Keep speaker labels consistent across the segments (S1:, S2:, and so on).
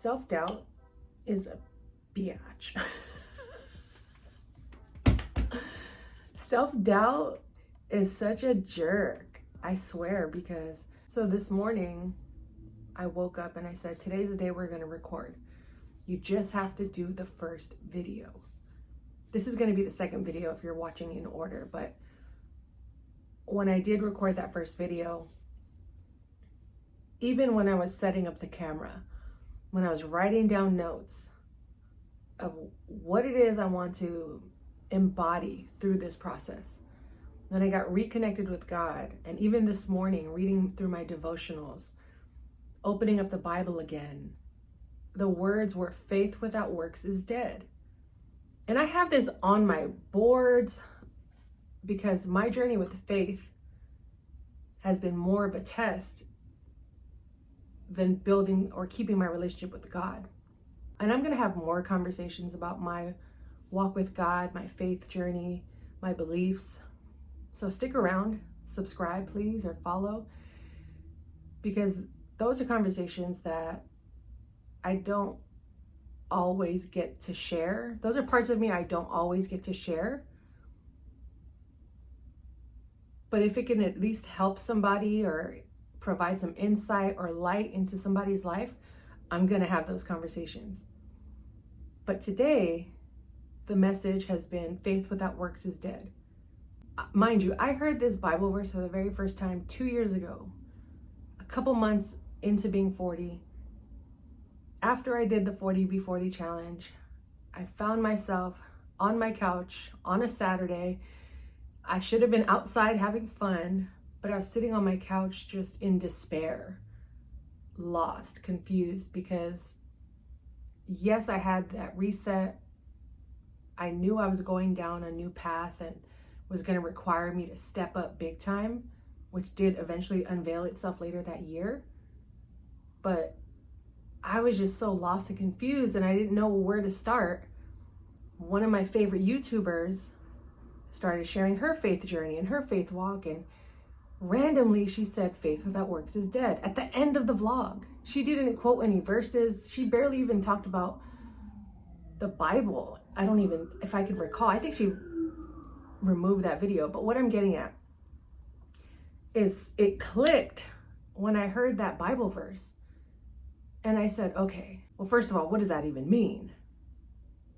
S1: Self-doubt is a biatch. Self-doubt is such a jerk, I swear, because so this morning I woke up and I said, today's the day we're going to record. You just have to do the first video. This is going to be the second video if you're watching in order, but when I did record that first video, even when I was setting up the camera, when I was writing down notes of what it is I want to embody through this process, when I got reconnected with God, and even this morning, reading through my devotionals, opening up the Bible again, the words were faith without works is dead. And I have this on my boards because my journey with faith has been more of a test than building or keeping my relationship with God. And I'm going to have more conversations about my walk with God, my faith journey, my beliefs. So stick around, subscribe please, or follow, because those are conversations that I don't always get to share. Those are parts of me I don't always get to share. But if it can at least help somebody or provide some insight or light into somebody's life, I'm going to have those conversations. But today, the message has been faith without works is dead. Mind you, I heard this Bible verse for the very first time 2 years ago, a couple months into being 40. After I did the 40B40 challenge, I found myself on my couch on a Saturday. I should have been outside having fun, but I was sitting on my couch just in despair, lost, confused, because yes, I had that reset. I knew I was going down a new path and was going to require me to step up big time, which did eventually unveil itself later that year. But I was just so lost and confused, and I didn't know where to start. One of my favorite YouTubers started sharing her faith journey and her faith walk, and randomly she said faith without works is dead at the end of the vlog. She didn't quote any verses. She barely even talked about the Bible. I don't even, if I could recall, I think she removed that video. But what I'm getting at is it clicked when I heard that Bible verse. And I said, okay, well, first of all, what does that even mean?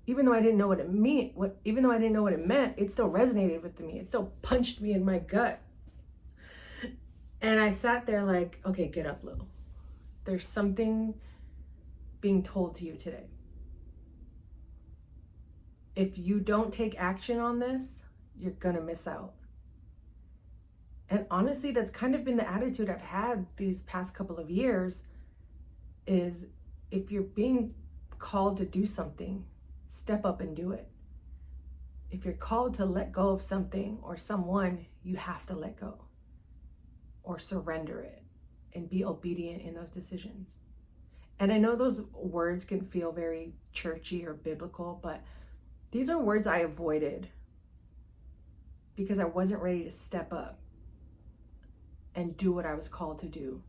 S1: Even though I didn't know what it meant, it still resonated with me. It still punched me in my gut. And I sat there like, okay, get up, Lil. There's something being told to you today. If you don't take action on this, you're gonna miss out. And honestly, that's kind of been the attitude I've had these past couple of years, is if you're being called to do something, step up and do it. If you're called to let go of something or someone, you have to let go or surrender it and be obedient in those decisions. And I know those words can feel very churchy or biblical, but these are words I avoided because I wasn't ready to step up and do what I was called to do.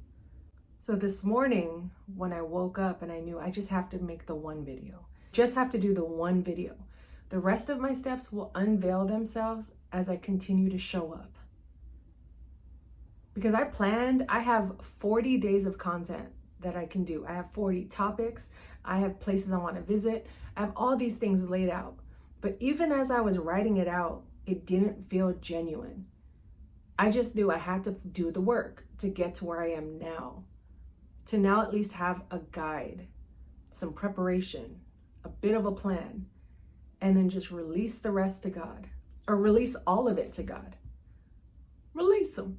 S1: So this morning, when I woke up and I knew I just have to make the one video, just have to do the one video. The rest of my steps will unveil themselves as I continue to show up. Because I have 40 days of content that I can do. I have 40 topics. I have places I want to visit. I have all these things laid out. But even as I was writing it out, it didn't feel genuine. I just knew I had to do the work to get to where I am now. To now at least have a guide, some preparation, a bit of a plan, and then just release the rest to God, or release all of it to God. Release them.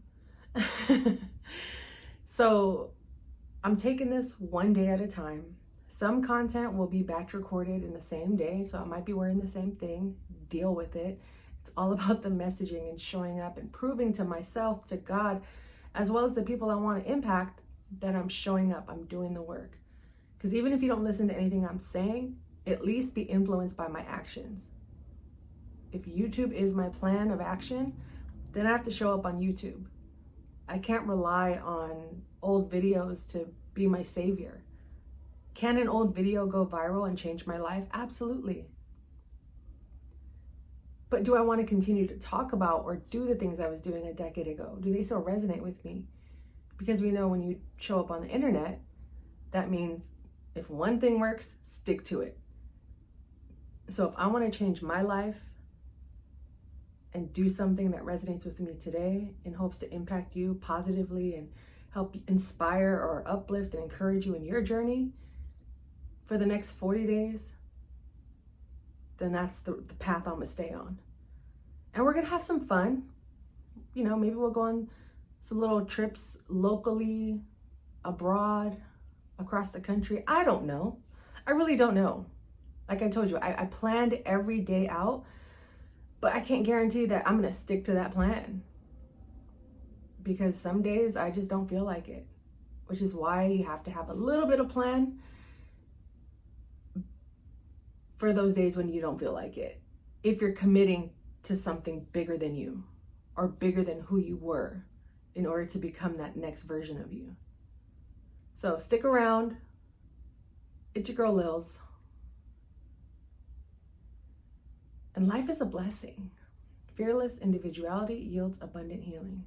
S1: So I'm taking this one day at a time. Some content will be batch recorded in the same day, so I might be wearing the same thing. Deal with it. It's all about the messaging and showing up and proving to myself, to God, as well as the people I want to impact, that I'm showing up, I'm doing the work. Because even if you don't listen to anything I'm saying, at least be influenced by my actions. If YouTube is my plan of action, then I have to show up on YouTube. I can't rely on old videos to be my savior. Can an old video go viral and change my life? Absolutely. But do I want to continue to talk about or do the things I was doing a decade ago? Do they still resonate with me? Because we know when you show up on the internet, that means if one thing works, stick to it. So if I want to change my life and do something that resonates with me today in hopes to impact you positively and help inspire or uplift and encourage you in your journey for the next 40 days, then that's the path I'm gonna stay on. And we're gonna have some fun. You know, maybe we'll go on some little trips locally, abroad, across the country. I don't know. I really don't know. Like I told you, I planned every day out, but I can't guarantee that I'm gonna stick to that plan. Because some days I just don't feel like it, which is why you have to have a little bit of plan for those days when you don't feel like it. If you're committing to something bigger than you or bigger than who you were in order to become that next version of you. So stick around. It's your girl Lilz. And life is a blessing. Fearless individuality yields abundant healing.